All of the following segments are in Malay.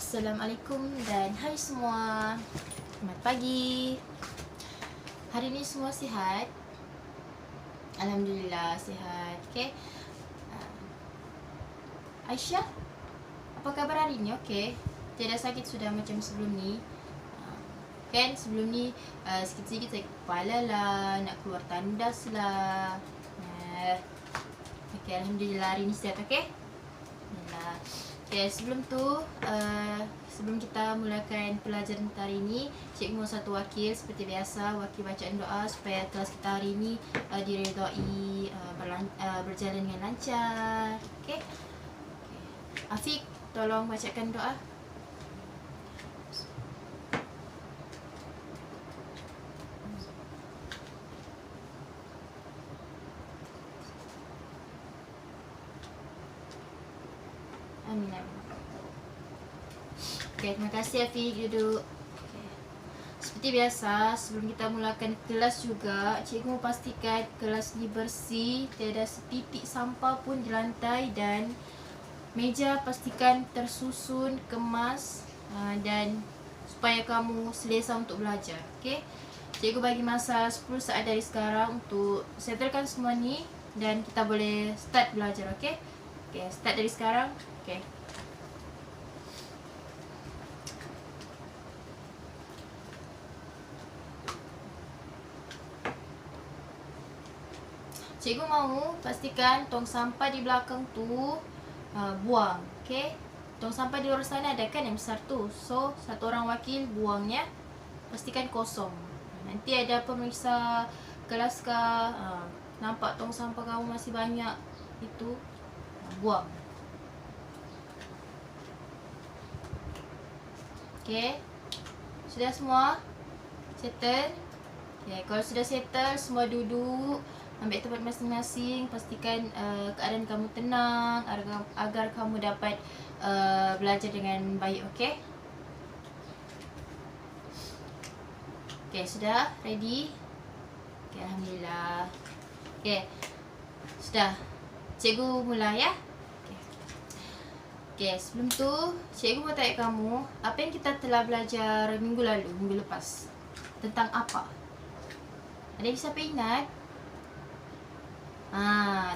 Assalamualaikum dan hai semua. Selamat pagi. Hari ni semua sihat? Alhamdulillah sihat. Okay. Aisyah, apa khabar hari ni? Okay. Tidak sakit sudah macam sebelum ni? Kan sebelum ni sikit-sikit sakit kepala lah, nak keluar tandas lah. Okay, Alhamdulillah hari ni sihat. Okay. Alhamdulillah. Okay, sebelum tu sebelum kita mulakan pelajaran kita hari ini, cikgu mau satu wakil seperti biasa, wakil bacaan doa supaya kelas kita hari ini diredai, berjalan dengan lancar. Okay. Afiq, tolong bacakan doa. Amin. Okay, terima kasih Afiq, duduk. Okay. Seperti biasa, sebelum kita mulakan kelas juga, cikgu mau pastikan kelas ni bersih, tiada setitik sampah pun di lantai dan meja pastikan tersusun, kemas dan supaya kamu selesa untuk belajar. Okay? Cikgu bagi masa 10 saat dari sekarang untuk settlekan semua ni dan kita boleh start belajar. Okay? Okay, start dari sekarang. Okay. Cikgu mau pastikan tong sampah di belakang tu buang. Okay. Tong sampah di luar sana ada kan yang besar tu. So, satu orang wakil buangnya. Pastikan kosong. Nanti ada pemeriksa kelas ke, nampak tong sampah kamu masih banyak, itu buang. Okay. Sudah semua? Settle? Okay. Kalau sudah settle, semua duduk. Ambil tempat masing-masing. Pastikan keadaan kamu tenang agar kamu dapat belajar dengan baik. Okay? Okay, sudah? Ready? Okay, Alhamdulillah. Okay, sudah. Cikgu mula ya. Okay, sebelum tu cikgu mau tanya kamu, apa yang kita telah belajar minggu lepas? Tentang apa? Ada yang siapa ingat?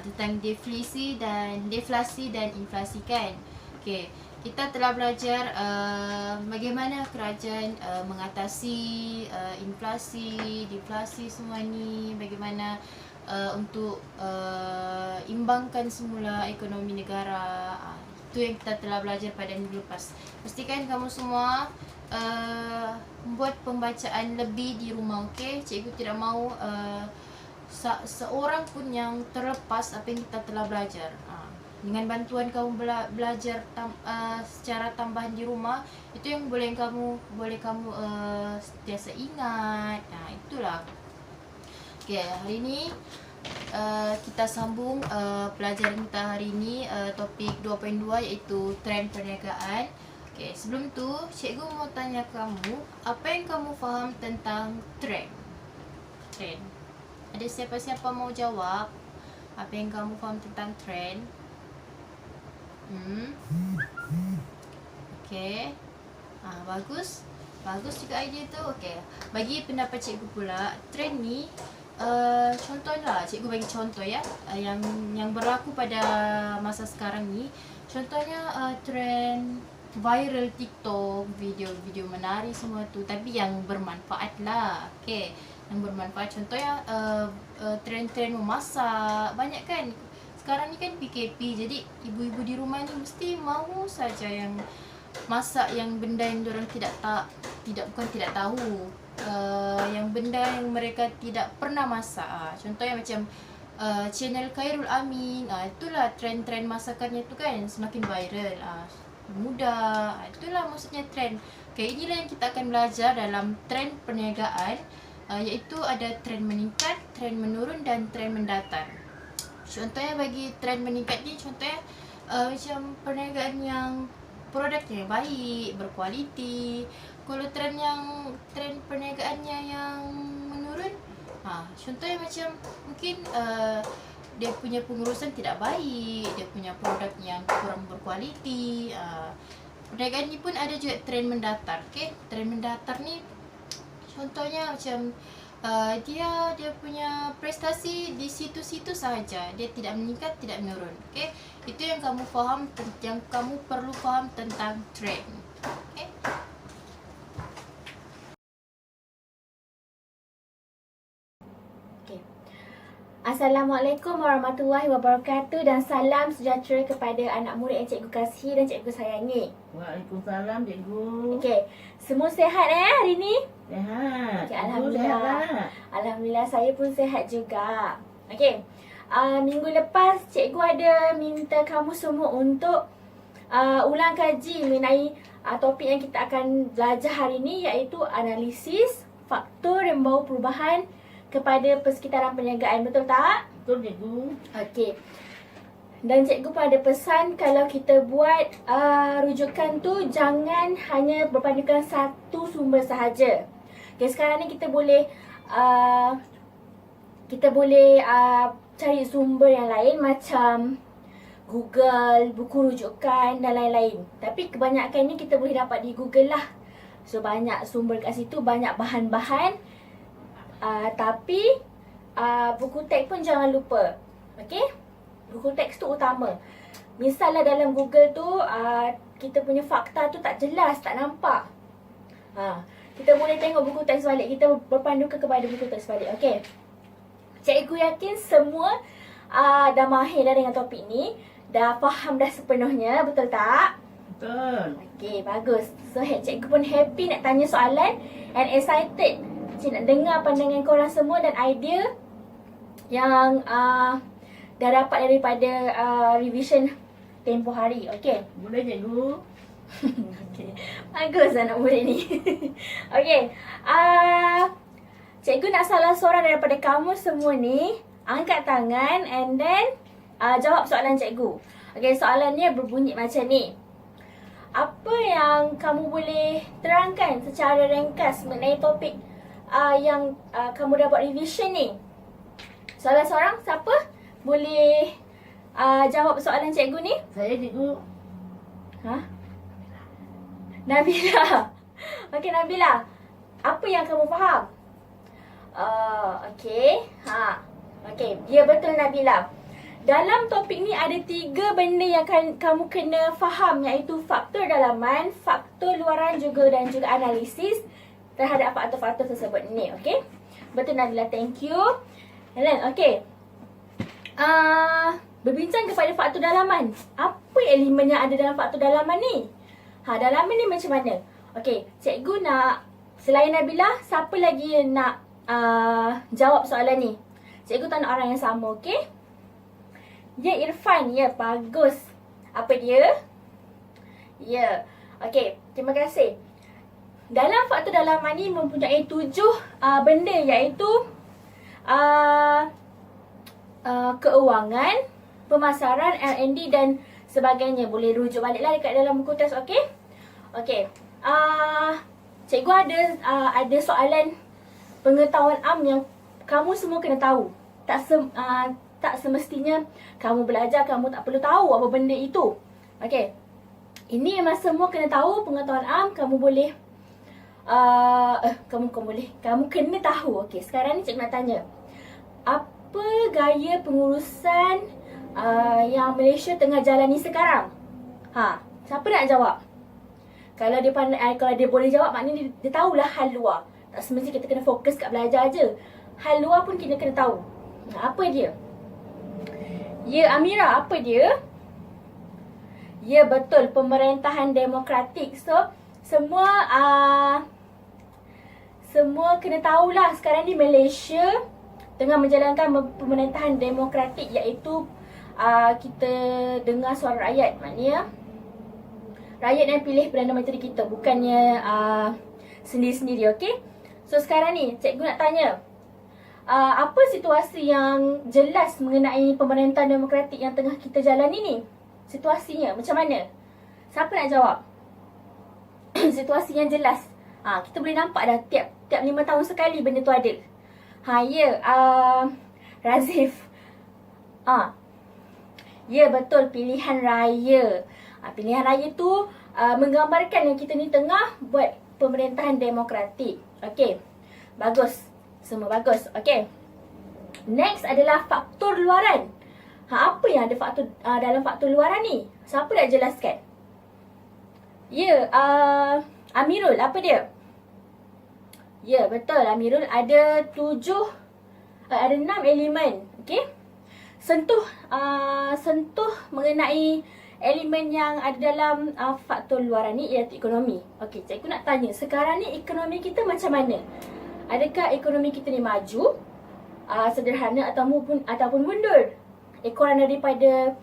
Tentang deflasi dan inflasi kan? Okay, kita telah belajar bagaimana kerajaan mengatasi inflasi, deflasi semua ni, bagaimana untuk imbangkan semula ekonomi negara. Itu yang kita telah belajar pada minggu lepas. Pastikan kamu semua membuat pembacaan lebih di rumah, okey? Cikgu tidak mahu seorang pun yang terlepas apa yang kita telah belajar. Dengan bantuan kamu belajar secara tambahan di rumah, itu yang boleh kamu sentiasa ingat. Itulah. Okey, hari ini kita sambung pelajaran kita hari ini, topik 2.2 iaitu trend perniagaan. Okay, sebelum tu cikgu mau tanya kamu, apa yang kamu faham tentang trend? Trend. Ada siapa-siapa mau jawab? Apa yang kamu faham tentang trend? Okay. Bagus. Bagus juga idea tu. Okay. Bagi pendapat cikgu pula, trend ni contohnya, cikgu bagi contoh ya, yang berlaku pada masa sekarang ni. Contohnya trend viral TikTok, video-video menari semua tu, tapi yang bermanfaat lah. Okay, yang bermanfaat. Contohnya trend-trend memasak, banyak kan sekarang ni kan PKP, jadi ibu-ibu di rumah ni mesti mahu saja yang masak yang benda yang diorang tidak tahu, yang benda yang mereka tidak pernah masak. Contohnya macam channel Khairul Amin, itulah trend-trend masakannya tu kan semakin viral, mudah. Itulah maksudnya trend. Okay, inilah yang kita akan belajar dalam trend perniagaan, iaitu ada trend meningkat, trend menurun dan trend mendatar. Contohnya bagi trend meningkat ni, contohnya macam perniagaan yang produknya baik, berkualiti. Kalau trend perniagaannya yang menurun, contohnya macam mungkin dia punya pengurusan tidak baik, dia punya produk yang kurang berkualiti. perniagaan ni pun ada juga trend mendatar. Okay, trend mendatar ni contohnya macam dia punya prestasi di situ-situ sahaja, dia tidak meningkat, tidak menurun. Okay, itu yang kamu faham, yang kamu perlu faham tentang trend. Okay. Assalamualaikum warahmatullahi wabarakatuh dan salam sejahtera kepada anak murid yang cikgu kasihi dan cikgu sayangi. Waalaikumsalam cikgu. Okey, semua sihat hari ni? Sehat. Okay, Cikgu Alhamdulillah. sihat tak? Alhamdulillah, saya pun sihat juga. Okey, minggu lepas cikgu ada minta kamu semua untuk ulang kaji mengenai topik yang kita akan belajar hari ni, iaitu analisis faktor yang membawa perubahan kepada persekitaran perniagaan. Betul tak? Betul cikgu. Okey. Dan cikgu pun ada pesan kalau kita buat rujukan tu jangan hanya berpandukan satu sumber sahaja. Okay, sekarang ni kita boleh cari sumber yang lain macam Google, buku rujukan dan lain-lain. Tapi kebanyakan ni kita boleh dapat di Google lah. So banyak sumber kat situ, banyak bahan-bahan. Tapi buku teks pun jangan lupa. Okey? Buku teks tu utama. Misalnya dalam Google tu kita punya fakta tu tak jelas, tak nampak. Kita boleh tengok buku teks balik. Kita berpandukan kepada buku teks balik. Okey. Cikgu yakin semua dah mahir dah dengan topik ni, dah faham dah sepenuhnya, betul tak? Betul. Okey, bagus. So cikgu pun happy nak tanya soalan and excited nak dengar pandangan korang semua dan idea yang dah dapat daripada revision tempoh hari. Okey. Boleh cikgu. Okay. Bagus anak murid ni. Okey. Cikgu nak salah seorang daripada kamu semua ni angkat tangan and then jawab soalan cikgu. Okey, soalannya berbunyi macam ni. Apa yang kamu boleh terangkan secara ringkas mengenai topik yang kamu dah buat revision ni? Salah seorang, siapa boleh jawab soalan cikgu ni? Saya cikgu. Nabila. Okey Nabila, apa yang kamu faham? Okey. Okey, ya betul Nabila. Dalam topik ni ada 3 benda yang kamu kena faham, iaitu faktor dalaman, faktor luaran dan juga analisis terhadap faktor-faktor tersebut ni. Okey. Betul Nabila, thank you. Helen, okey. Berbincang kepada faktor dalaman. Apa elemen yang ada dalam faktor dalaman ni? Dalaman ni macam mana? Okey, cikgu nak, selain Nabila, siapa lagi yang nak jawab soalan ni? Cikgu tak nak orang yang sama, okey? Ya, Irfan. Ya, bagus. Apa dia? Ya. Okey, terima kasih. Dalam faktor dalaman ni mempunyai 7 benda, iaitu keuangan, pemasaran, R&D dan sebagainya. Boleh rujuk baliklah dekat dalam buku teks, okey? Okey. Cikgu ada soalan pengetahuan am yang kamu semua kena tahu. Tak semestinya kamu belajar, kamu tak perlu tahu apa benda itu. Okey. Ini memang semua kena tahu, pengetahuan am, kamu boleh kamu kena tahu. Okey, sekarang ni cikgu nak tanya. Apa gaya pengurusan yang Malaysia tengah jalani sekarang? Siapa nak jawab? Kalau dia boleh jawab, maknanya dia tahulah hal luar. Tak semestinya kita kena fokus kat belajar je. Hal luar pun kita kena tahu. Apa dia? Ya, Amira, apa dia? Ya, betul, pemerintahan demokratik. So, semua kena tahulah sekarang ni Malaysia tengah menjalankan pemerintahan demokratik, iaitu kita dengar suara rakyat. Maknanya rakyat yang pilih Perdana Menteri kita, bukannya sendiri-sendiri, okey? So sekarang ni cikgu nak tanya, apa situasi yang jelas mengenai pemerintahan demokratik yang tengah kita jalani ni? Situasinya macam mana? Siapa nak jawab? Situasi yang jelas. Kita boleh nampak dah tiap 5 tahun sekali benda tu ada. Ya, Razif. Ya, betul, pilihan raya. Pilihan raya tu menggambarkan yang kita ni tengah buat pemerintahan demokratik. Okey. Bagus. Semua bagus. Okey. Next adalah faktor luaran. Apa yang ada faktor dalam faktor luaran ni? Siapa nak jelaskan? Ya, Amirul, apa dia? Ya, betul, Amirul ada 6 elemen. Okey. Sentuh mengenai elemen yang ada dalam faktor luaran ni iaitu ekonomi. Okey, cikgu nak tanya, sekarang ni ekonomi kita macam mana? Adakah ekonomi kita ni maju, sederhana ataupun mundur? Ekoran daripada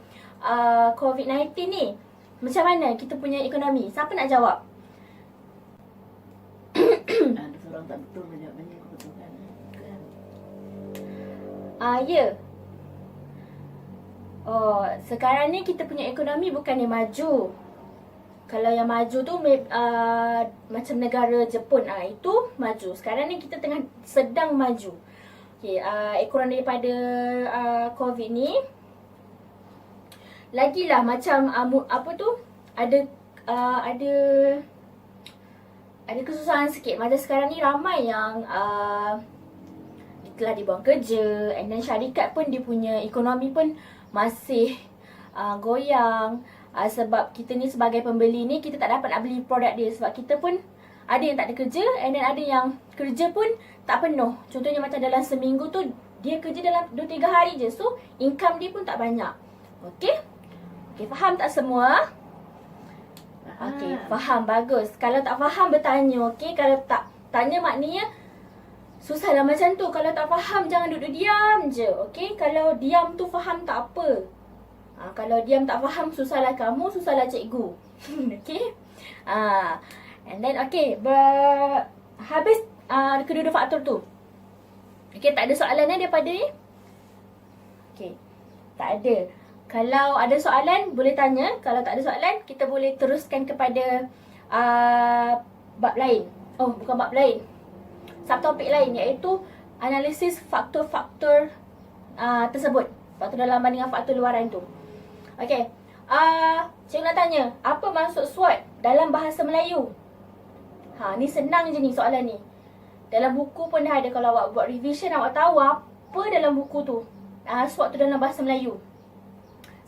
COVID-19 ni, macam mana kita punya ekonomi? Siapa nak jawab? Ada seorang tak betul menjawabnya kebetulan. Ya. Oh, sekarang ni kita punya ekonomi bukannya maju. Kalau yang maju tu macam negara Jepun, itu maju. Sekarang ni kita tengah sedang maju. Okey, ekoran daripada COVID ni lagilah macam ada kesusahan sikit. Macam sekarang ni ramai yang telah dibuang kerja, and then syarikat pun dia punya ekonomi pun masih goyang, sebab kita ni sebagai pembeli ni kita tak dapat nak beli produk dia sebab kita pun ada yang tak ada kerja, and then ada yang kerja pun tak penuh. Contohnya macam dalam seminggu tu dia kerja dalam 2-3 hari je, so income dia pun tak banyak. Okey? Okey, faham tak semua? Okey, faham, bagus. Kalau tak faham bertanya, okey? Kalau tak tanya maknanya susahlah macam tu. Kalau tak faham jangan duduk diam je, okey? Kalau diam tu faham tak apa. Kalau diam tak faham, susahlah kamu, susahlah cikgu. Okey? And then okey, habis kedua-dua faktor tu. Okey, tak ada soalan daripada ni? Okey, tak ada. Kalau ada soalan boleh tanya. Kalau tak ada soalan, kita boleh teruskan kepada bab lain. Oh, bukan bab lain, subtopik lain, iaitu analisis faktor-faktor tersebut. Faktor dalaman dengan faktor luaran tu. Okey. Cikgu nak tanya, apa maksud SWOT dalam bahasa Melayu? Ni senang je ni soalan ni. Dalam buku pun dah ada. Kalau awak buat revision, awak tahu apa dalam buku tu. SWOT tu dalam bahasa Melayu.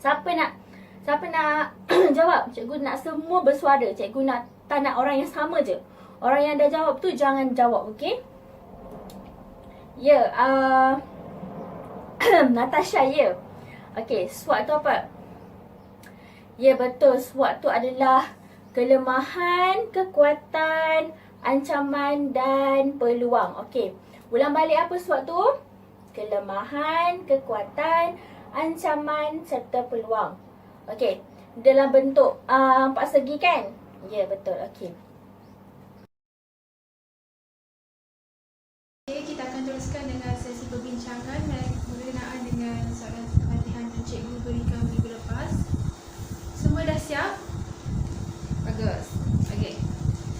Siapa nak jawab? Cikgu nak semua bersuara. Cikgu tak nak orang yang sama je. Orang yang dah jawab tu jangan jawab, okey? Ya, Natasha, ya. Okey, SWOT tu apa? Ya, betul. SWOT tu adalah kelemahan, kekuatan, ancaman dan peluang. Okey, ulang balik apa SWOT tu? Kelemahan, kekuatan, ancaman serta peluang. Okey, dalam bentuk empat segi kan? Ya, betul. Okey. Okay, kita akan teruskan dengan sesi perbincangan berkenaan dengan soalan latihan yang cikgu berikan minggu lepas. Semua dah siap? Bagus. Okey.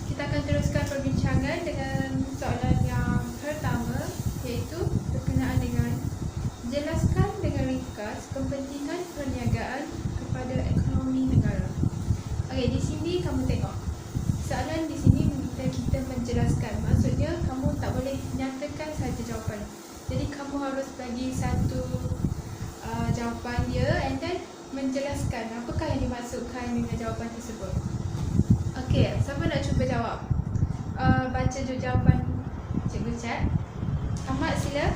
Kita akan teruskan perbincangan dengan soalan yang pertama, iaitu berkenaan dengan jelaskan dengan ringkas kepentingan perniagaan kepada ekonomi negara. Okey, di sini kamu tengok. Soalan di sini meminta kita menjelaskan. Maksudnya kamu tak boleh nyatakan saja jawapan. Jadi kamu harus bagi satu jawapan dia and then menjelaskan apakah yang dimaksudkan dengan jawapan tersebut. Okey, siapa nak cuba jawab? Baca je jawapan cikgu chat. Ahmad, sila.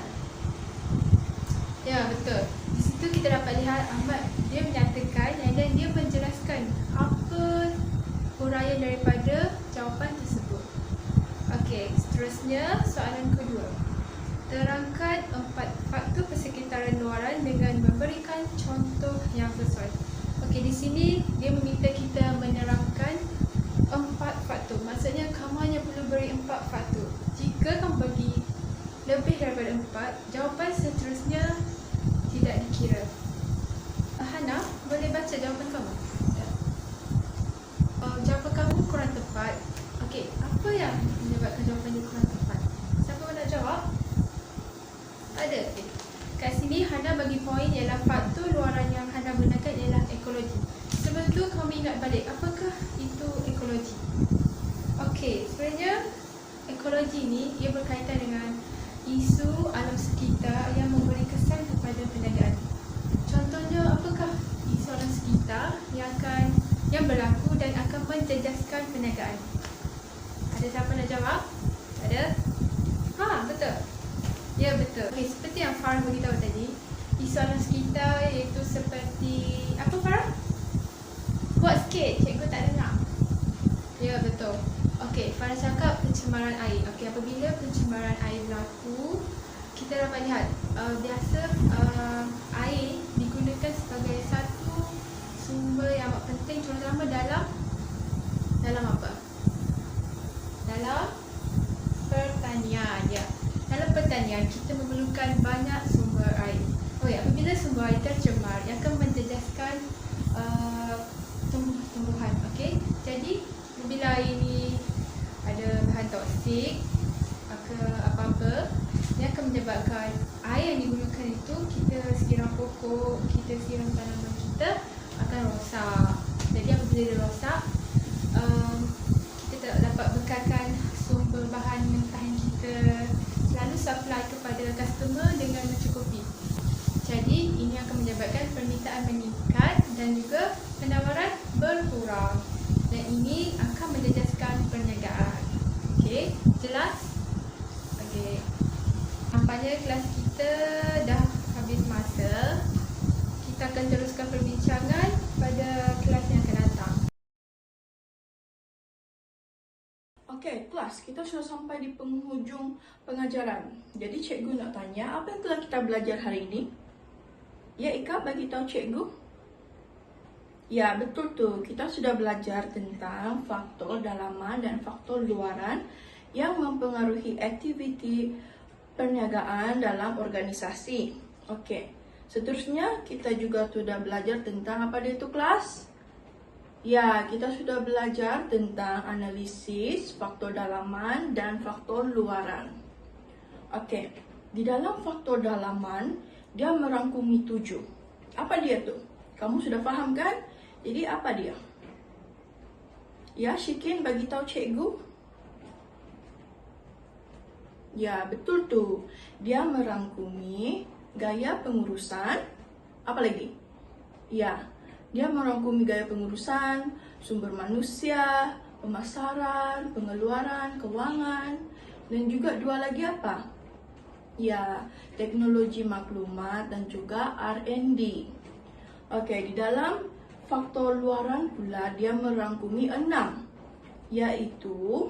Ya, betul. Di situ kita dapat lihat Ahmad dia menyatakan dan dia menjelaskan apa huraian daripada jawapan tersebut. Okey, seterusnya soalan kedua. Terangkan 4 faktor persekitaran luaran dengan memberikan contoh yang sesuai. Okey, di sini dia meminta kita menerangkan 4 faktor. Maksudnya kamu hanya perlu beri 4 faktor. Jika kamu bagi lebih daripada 4, jawapan seterusnya tidak dikira. Hana, boleh baca jawapan kamu? Jawapan kamu kurang tepat. Okey, apa yang menyebabkan jawapan ini kurang tepat? Siapa nak jawab? Ada. Okay. Kat sini Hana bagi poin ialah faktor luaran yang Hana gunakan tu kami ingat balik, apakah itu ekologi? Okey, sebenarnya ekologi ni ia berkaitan dengan isu alam sekitar yang memberi kesan kepada perniagaan. Contohnya, apakah isu alam sekitar yang berlaku dan akan menjejaskan perniagaan? Ada siapa nak jawab? Ada? Betul. Ya, betul. Okey, seperti yang Farah beritahu tadi, isu alam sekitar iaitu seperti apa, Farah? Buat sikit, cikgu tak dengar. Ya, betul. Okey, Farah cakap pencemaran air. Okey, apabila pencemaran air berlaku, kita dapat lihat biasa air digunakan sebagai satu sumber yang amat penting, terutama dalam apa? Dalam pertanian, ya. Dalam pertanian kita memerlukan banyak sumber air. Apabila sumber air tercemar, ia akan menjejaskan tumbuh-tumbuhan. Okey, jadi bila air ini ada bahan toksik apa-apa, ia akan menyebabkan air yang digunakan itu, kita siram pokok, kita siram tanaman kita, akan rosak. Jadi apabila dia rosak, kita tak dapat bekalkan sumber bahan mentahan kita, selalu supply kepada customer dengan mencukupi. Jadi ini akan menyebabkan permintaan meningkat dan juga penawaran berkurang, dan ini akan menjejaskan perniagaan. Okey, jelas? Okey, nampaknya kelas kita dah habis masa. Kita akan teruskan perbincangan pada kelas yang akan datang. Okey, kelas, kita sudah sampai di penghujung pengajaran. Jadi cikgu nak tanya, apa yang telah kita belajar hari ini? Ya, Ika, bagi tahu cikgu. Ya, betul tu. Kita sudah belajar tentang faktor dalaman dan faktor luaran yang mempengaruhi aktiviti perniagaan dalam organisasi. Okey. Seterusnya, kita juga sudah belajar tentang apa dia itu, kelas? Ya, kita sudah belajar tentang analisis faktor dalaman dan faktor luaran. Okey, di dalam faktor dalaman, dia merangkumi 7. Apa dia tu? Kamu sudah faham kan? Jadi apa dia? Ya, Syikin bagi tahu cikgu. Ya, betul tu. Dia merangkumi gaya pengurusan. Apa lagi? Ya, dia merangkumi gaya pengurusan, sumber manusia, pemasaran, pengeluaran, kewangan, dan juga dua lagi apa? Ya, teknologi maklumat dan juga R&D. Okey, di dalam faktor luaran pula dia merangkumi 6, iaitu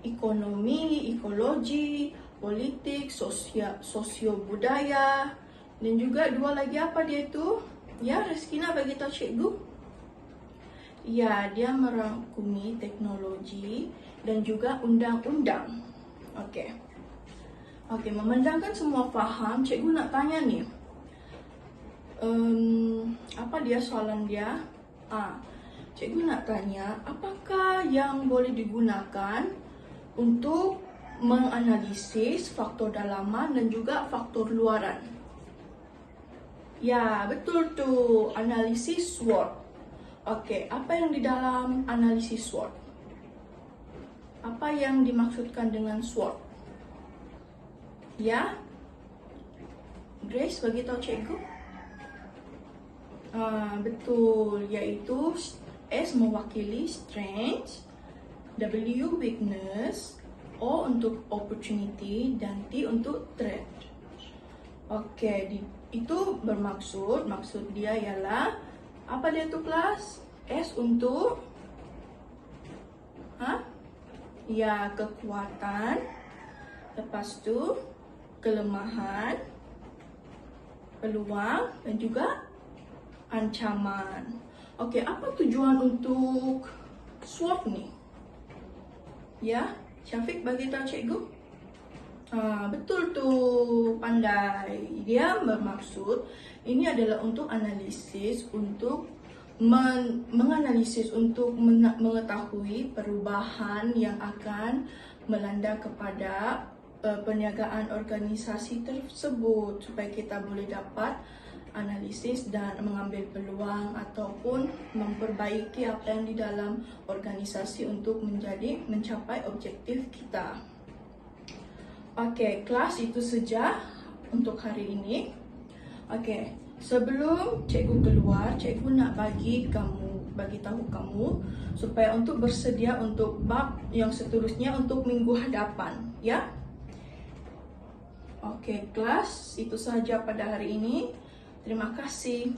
ekonomi, ekologi, politik, sosio-budaya, dan juga dua lagi apa dia itu? Ya, Rizkina bagi tahu cikgu. Ya, dia merangkumi teknologi dan juga undang-undang. Okey. Okey, memandangkan semua faham, cikgu nak tanya ni. Apa dia soalan dia? Cikgu nak tanya, apakah yang boleh digunakan untuk menganalisis faktor dalaman dan juga faktor luaran? Ya, betul tu, analisis SWOT. Okey, apa yang di dalam analisis SWOT? Apa yang dimaksudkan dengan SWOT? Ya, Grace bagi tahu cikgu. Betul, iaitu S mewakili strength, W weakness, O untuk opportunity, dan T untuk threat. Okey, itu maksud dia ialah apa dia tu, kelas? S untuk ya, kekuatan. Lepas tu kelemahan, peluang, dan juga ancaman. Okey, apa tujuan untuk SWOT ni? Ya, Syafiq bagi tahu cikgu. Betul tu, pandai. Dia bermaksud ini adalah untuk analisis, untuk menganalisis, untuk mengetahui perubahan yang akan melanda kepada perniagaan organisasi tersebut, supaya kita boleh dapat analisis dan mengambil peluang ataupun memperbaiki apa yang di dalam organisasi untuk mencapai objektif kita. Okey, kelas itu saja untuk hari ini. Okey, sebelum cikgu keluar, cikgu nak bagi tahu kamu supaya untuk bersedia untuk bab yang seterusnya untuk minggu hadapan, ya. Okey, kelas itu sahaja pada hari ini. Terima kasih.